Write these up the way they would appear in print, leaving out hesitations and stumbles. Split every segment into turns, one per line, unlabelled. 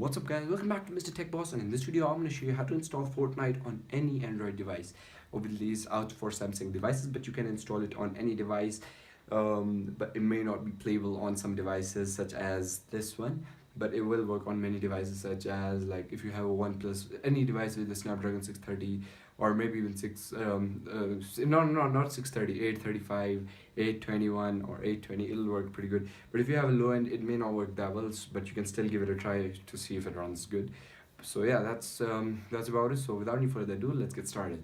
What's up guys, welcome back to Mr. Tech Boss, and in this video I'm going to show you how to install Fortnite on any Android device. Obviously it's out for Samsung devices, but you can install it on any device, but it may not be playable on some devices such as this one, but it will work on many devices such as like if you have a OnePlus, any device with a Snapdragon 630 or maybe even not 630, 835, 821 or 820, it'll work pretty good. But if you have a low end, it may not work that well, but you can still give it a try to see if it runs good. So yeah, that's about it. So without any further ado, let's get started.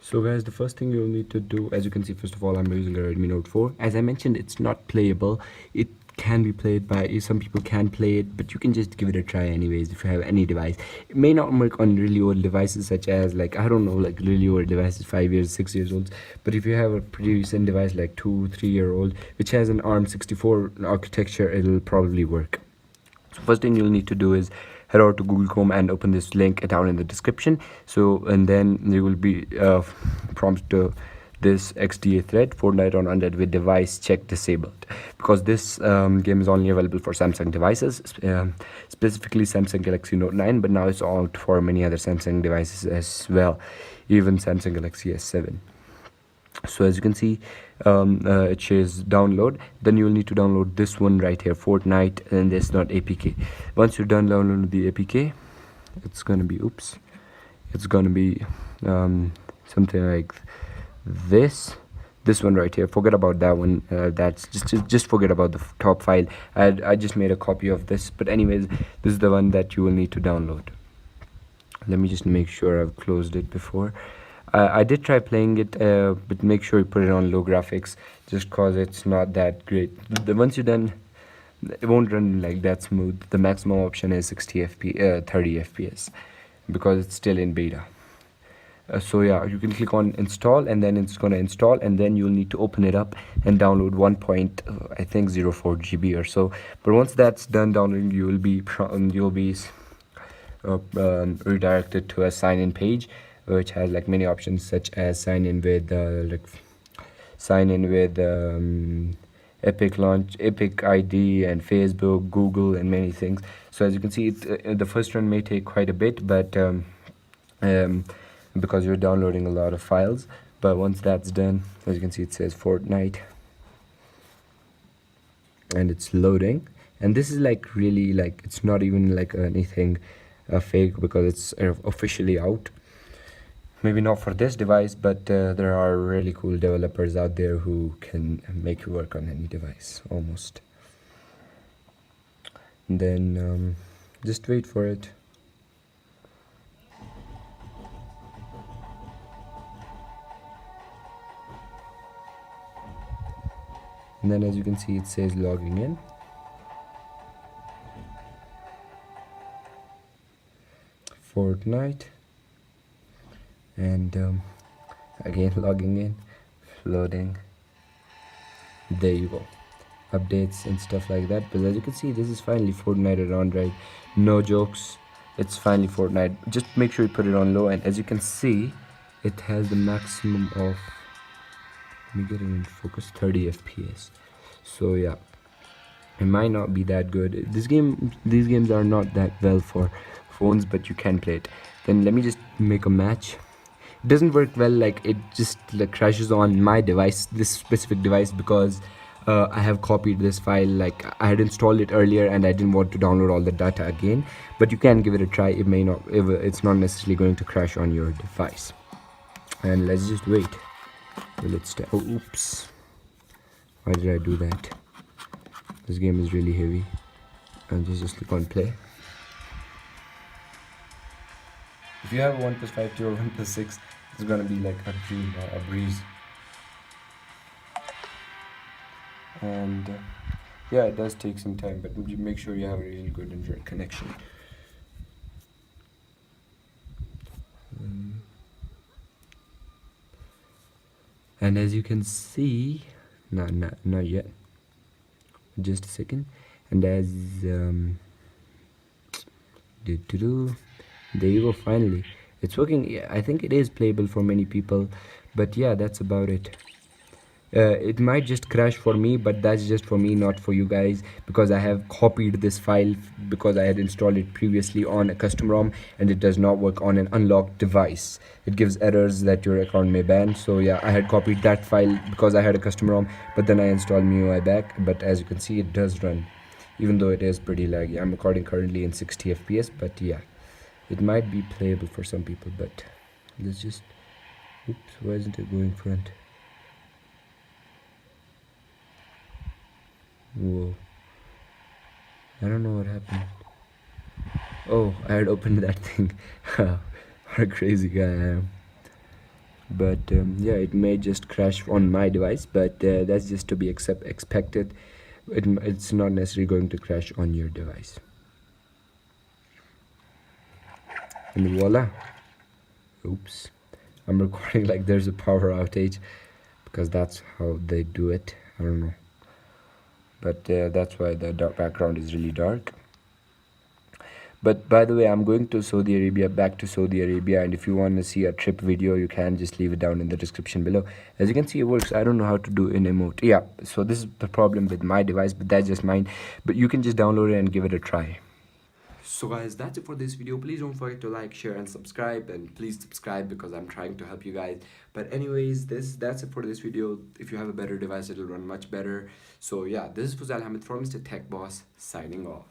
So guys, the first thing you'll need to do, as you can see, first of all, I'm using a Redmi Note 4. As I mentioned, it's not playable. It can be played by, some people can play it, but you can just give it a try anyways if you have any device. It may not work on really old devices such as like, I don't know, like really old devices, 5 years, 6 years old. But if you have a pretty recent device like 2-3 year old, which has an ARM64 architecture, it'll probably work. So first thing you'll need to do is head over to Google Chrome and open this link down in the description. So, and then you will be prompted to this XDA thread, Fortnite on Android with device check disabled, because this game is only available for Samsung devices, specifically Samsung Galaxy Note 9, but now it's out for many other Samsung devices as well, even Samsung Galaxy S7. So as you can see, it says download. Then you will need to download this one right here, Fortnite, and this not APK. Once you're done downloading the APK, it's gonna be something like this one right here. Forget about that one. That's just forget about the top file. I just made a copy of this, but anyways, this is the one that you will need to download. Let me just make sure I've closed it before. I did try playing it, but make sure you put it on low graphics, just cause it's not that great. Once you're done, it won't run like that smooth. The maximum option is 30 FPS, because it's still in beta. So yeah, you can click on install, and then it's gonna install, and then you'll need to open it up and download 1.04 GB or so. But once that's done downloading, you'll be redirected to a sign-in page, which has like many options such as sign in with Epic ID and Facebook, Google, and many things. So as you can see, the first run may take quite a bit, but because you're downloading a lot of files. But once that's done, as you can see, it says Fortnite, and it's loading. And this is like really, like, it's not even like anything fake, because it's officially out. Maybe not for this device, but there are really cool developers out there who can make it work on any device almost. And then just wait for it. And then as you can see, it says logging in. Fortnite. And again logging in, loading. There you go, updates and stuff like that. But as you can see, this is finally Fortnite around, right? No jokes, it's finally Fortnite. Just make sure you put it on low, and as you can see, it has the maximum of, let me get it in focus, 30 FPS. So yeah, it might not be that good. These games are not that well for phones, but you can play it. Then let me just make a match. It doesn't work well, like it just like crashes on my device, this specific device, because I have copied this file. Like I had installed it earlier and I didn't want to download all the data again. But you can give it a try. It may not, it's not necessarily going to crash on your device. And let's just wait. Oh, oops, why did I do that? This game is really heavy. And just click on play. If you have a OnePlus 5T or OnePlus 6, it's gonna be like a dream or a breeze. And yeah, it does take some time, but make sure you have a really good internet connection. And as you can see, not yet. Just a second. And as there you go, finally It's working. Yeah, I think it is playable for many people, but yeah, that's about it. It might just crash for me, but that's just for me, not for you guys, because I have copied this file because I had installed it previously on a custom ROM, and it does not work on an unlocked device. It gives errors that your account may ban. So yeah, I had copied that file because I had a custom ROM, but then I installed MIUI back. But as you can see, it does run, even though it is pretty laggy. I'm recording currently in 60 FPS, but yeah, it might be playable for some people. But let's just, oops, why isn't it going front? Whoa, I don't know what happened. Oh, I had opened that thing. What a crazy guy I am. But yeah, it may just crash on my device, but that's just to be expected. It's not necessarily going to crash on your device. And voila. Oops. I'm recording like there's a power outage, because that's how they do it. I don't know. But that's why the background is really dark. But by the way, I'm going to Saudi Arabia, back to Saudi Arabia, and if you want to see a trip video, you can just leave it down in the description below. As you can see, it works. I don't know how to do in emote. Yeah, so this is the problem with my device, but that's just mine. But you can just download it and give it a try. So guys, that's it for this video. Please don't forget to like, share and subscribe, and please subscribe because I'm trying to help you guys. But anyways, that's it for this video. If you have a better device, it'll run much better. So yeah, this is Fuzal Hamid from Mr. Tech Boss signing off.